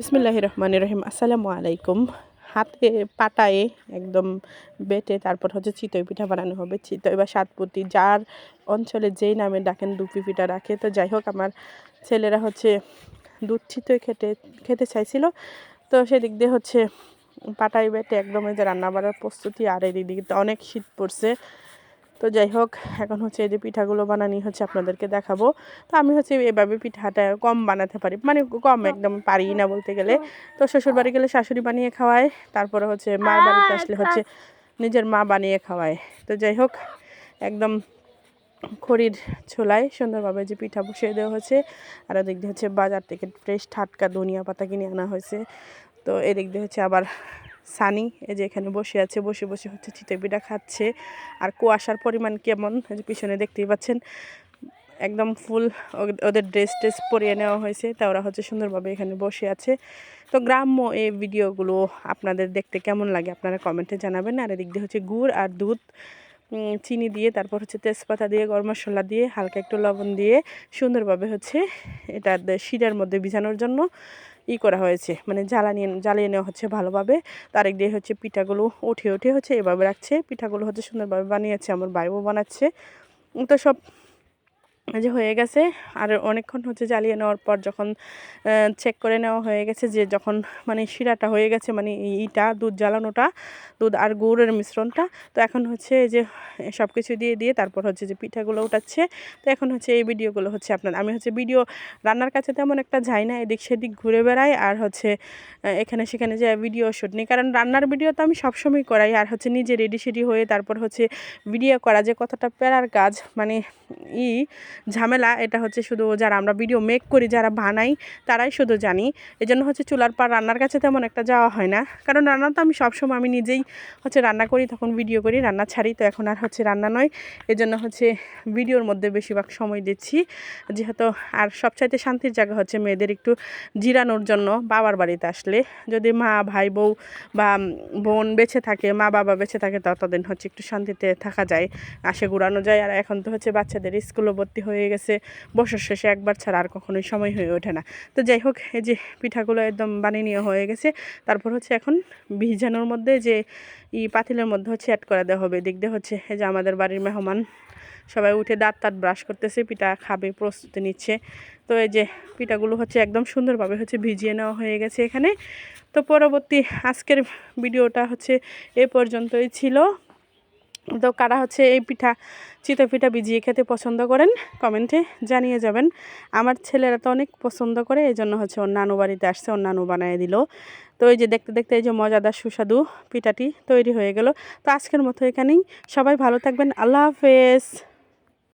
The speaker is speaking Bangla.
বিসমিল্লাহির রহমানির রহিম। আসসালামু আলাইকুম। হাতে পাটায় একদম বেটে তারপর হচ্ছে চিতই পিঠা বানানো হবে। চিতই বা সাতপুতি যার অঞ্চলে যেই নামে ডাকেন ডুপি পিঠা রাখে। তো যাই হোক, আমার ছেলেরা হচ্ছে দুধ চিতই খেতে চাইছিল। তো সেদিক দিয়ে হচ্ছে পাটায় বেটে একদম এই যে রান্না বাড়ার প্রস্তুতি। আর এদিক দিকে তো অনেক শীত পড়ছে। তো যাই হোক, এখন হচ্ছে এই যে পিঠাগুলো বানানি হচ্ছে আপনাদেরকে দেখাবো। তো আমি হচ্ছে এভাবে পিঠাটা কম বানাতে পারি, মানে কম একদম পারি না বলতে গেলে। তো শ্বশুর বাড়ি গেলে শাশুড়ি বানিয়ে খাওয়ায়, তারপরে হচ্ছে মার বাড়িতে আসলে হচ্ছে নিজের মা বানিয়ে খাওয়ায়। তো যাই হোক, একদম খড়ির ছোলায় সুন্দরভাবে যে পিঠা বসিয়ে দেওয়া হয়েছে। আর ওদিক দিয়ে হচ্ছে বাজার থেকে ফ্রেশ টাটকা ধনিয়া পাতা কিনে আনা হয়েছে। তো এদিক দিয়ে হচ্ছে আবার সানি এই যে এখানে বসে আছে, বসে বসে হচ্ছে চিতই পিঠা খাচ্ছে। আর কুয়াশার পরিমাণ কেমন এই যে পিছনে দেখতেই পাচ্ছেন, একদম ফুল ওদের ড্রেস পরিয়ে নেওয়া হয়েছে। তা ওরা হচ্ছে সুন্দরভাবে এখানে বসে আছে। তো গ্রাম্য এই ভিডিওগুলো আপনাদের দেখতে কেমন লাগে আপনারা কমেন্টে জানাবেন। আর এদিক দিয়ে হচ্ছে গুড় আর দুধ, চিনি দিয়ে, তারপর হচ্ছে তেজপাতা দিয়ে, গরম মশলা দিয়ে, হালকা একটু লবণ দিয়ে সুন্দরভাবে হচ্ছে এটা শিরার মধ্যে ভিজানোর জন্য করা হয়েছে, মানে জ্বালিয়ে নেওয়া হচ্ছে ভালোভাবে। তার এক দিয়ে হচ্ছে পিঠাগুলো উঠে হচ্ছে এভাবে রাখছে। পিঠাগুলো হচ্ছে সুন্দরভাবে বানিয়েছে, আমার ভাইও বানাচ্ছে। তো সব যে হয়ে গেছে। আর অনেকক্ষণ হচ্ছে জ্বালিয়ে নেওয়ার পর যখন চেক করে নেওয়া হয়ে গেছে যে যখন মানে শিরাটা হয়ে গেছে, মানে দুধ জ্বালানোটা, দুধ আর গুড়ের মিশ্রণটা, তো এখন হচ্ছে এই যে সব কিছু দিয়ে তারপর হচ্ছে যে পিঠাগুলো উঠাচ্ছে। তো এখন হচ্ছে এই ভিডিওগুলো হচ্ছে আমি হচ্ছে ভিডিও রান্নার কাছে তেমন একটা যাই না, এদিক সেদিক ঘুরে বেড়াই। আর হচ্ছে এখানে সেখানে যে ভিডিও শ্যুট নিই, কারণ রান্নার ভিডিও তো আমি সবসময় করাই। আর হচ্ছে নিজে রেডি সেডি হয়ে তারপর হচ্ছে ভিডিও করা যে কতটা প্যারার কাজ, মানে ঝামেলা, এটা হচ্ছে শুধু যারা আমরা ভিডিও মেক করি, যারা বানাই, তারাই শুধু জানি। এজন্য হচ্ছে চুলার পার রান্নার কাছে তেমন একটা যাওয়া হয় না, কারণ রান্না তো আমি সবসময় আমি নিজেই হচ্ছে রান্না করি, তখন ভিডিও করি, রান্না ছাড়ি। তো এখন আর হচ্ছে রান্না নয়, এজন্য হচ্ছে ভিডিওর মধ্যে বেশিরভাগ সময় দিচ্ছি যেহেতু। আর সবচাইতে শান্তির জায়গা হচ্ছে মেয়েদের একটু জিরানোর জন্য বাবার বাড়িতে আসলে, যদি মা ভাই বউ বা বোন বেঁচে থাকে, মা বাবা বেঁচে থাকে, ততদিন হচ্ছে একটু শান্তিতে থাকা যায়, আসে ঘুরানো যায়। আর এখন তো হচ্ছে বাচ্চাদের স্কুলও ভর্তি হয়ে গেছে, বছর শেষে একবার ছাড়া আর কখনোই সময় হয়ে ওঠে না। তো যাই হোক, এই যে পিঠাগুলো একদম বানিয়ে নেওয়া হয়ে গেছে। তারপর হচ্ছে এখন ভিজানোর মধ্যে যে পাতিলের মধ্যে হচ্ছে অ্যাড করে দেওয়া হবে। দিক দিয়ে হচ্ছে এই যে আমাদের বাড়ির মেহমান সবাই উঠে দাঁত ব্রাশ করতেছে, পিঠা খাবে, প্রস্তুতি নিচ্ছে। তো এই যে পিঠাগুলো হচ্ছে একদম সুন্দরভাবে হচ্ছে ভিজিয়ে নেওয়া হয়ে গেছে এখানে। তো পরবর্তী আজকের ভিডিওটা হচ্ছে এ পর্যন্তই ছিল। তো কারা হচ্ছে এই চিতই পিঠা ভিজিয়ে খেতে পছন্দ করেন কমেন্টে জানিয়ে যাবেন। আমার ছেলেরা তো অনেক পছন্দ করে, এই জন্য হচ্ছে ওর নানু বাড়িতে আসছে, ওর নানু বানিয়ে দিল। তো এই যে দেখতে দেখতে এই যে মজাদার সুস্বাদু পিঠাটি তৈরি হয়ে গেল। তো আজকের মতো এখানেই, সবাই ভালো থাকবেন, আল্লাহ হাফেজ।